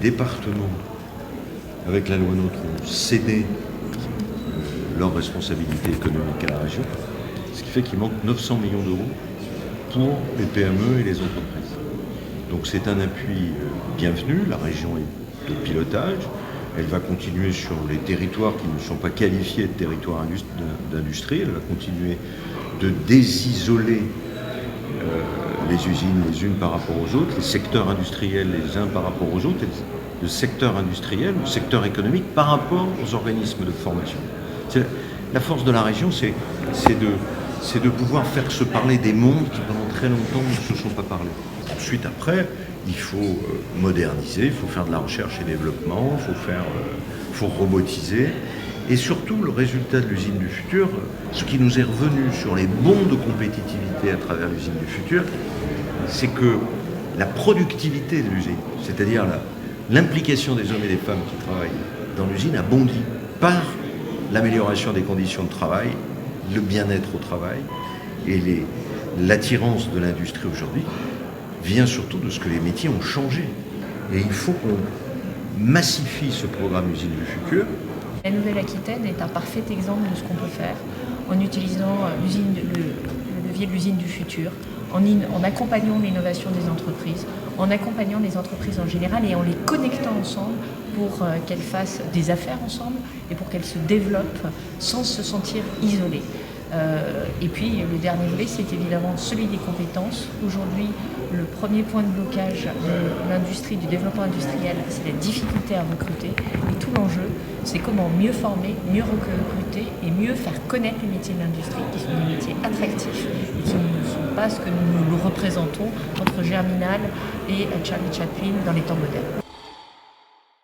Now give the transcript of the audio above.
départements, avec la loi NOTRe, ont cédé leur responsabilité économique à la région, ce qui fait qu'il manque 900 millions d'euros pour les PME et les entreprises. Donc c'est un appui bienvenu, la région est de pilotage, elle va continuer sur les territoires qui ne sont pas qualifiés de territoires d'industrie, elle va continuer de désisoler les usines les unes par rapport aux autres, les secteurs industriels les uns par rapport aux autres, et le secteur industriel, le secteur économique par rapport aux organismes de formation. La force de la région, c'est de pouvoir faire se parler des mondes qui pendant très longtemps ne se sont pas parlé. Ensuite, après, il faut moderniser, il faut faire de la recherche et développement, il faut robotiser. Et surtout, le résultat de l'usine du futur, ce qui nous est revenu sur les bons de compétitivité à travers l'usine du futur, c'est que la productivité de l'usine, c'est-à-dire l'implication des hommes et des femmes qui travaillent dans l'usine, a bondi par l'amélioration des conditions de travail, le bien-être au travail et l'attirance de l'industrie aujourd'hui vient surtout de ce que les métiers ont changé. Et il faut qu'on massifie ce programme Usine du futur. La Nouvelle-Aquitaine est un parfait exemple de ce qu'on peut faire en utilisant le levier de l'usine du futur, en accompagnant l'innovation des entreprises, en accompagnant les entreprises en général et en les connectant ensemble pour qu'elles fassent des affaires ensemble et pour qu'elles se développent sans se sentir isolées. Et puis le dernier volet, c'est évidemment celui des compétences. Aujourd'hui, le premier point de blocage de l'industrie, du développement industriel, c'est la difficulté à recruter. Et tout l'enjeu, c'est comment mieux former, mieux recruter et mieux faire connaître les métiers de l'industrie, qui sont des métiers attractifs et qui ne sont pas ce que nous représentons entre Germinal et Charlie Chaplin dans les temps modernes.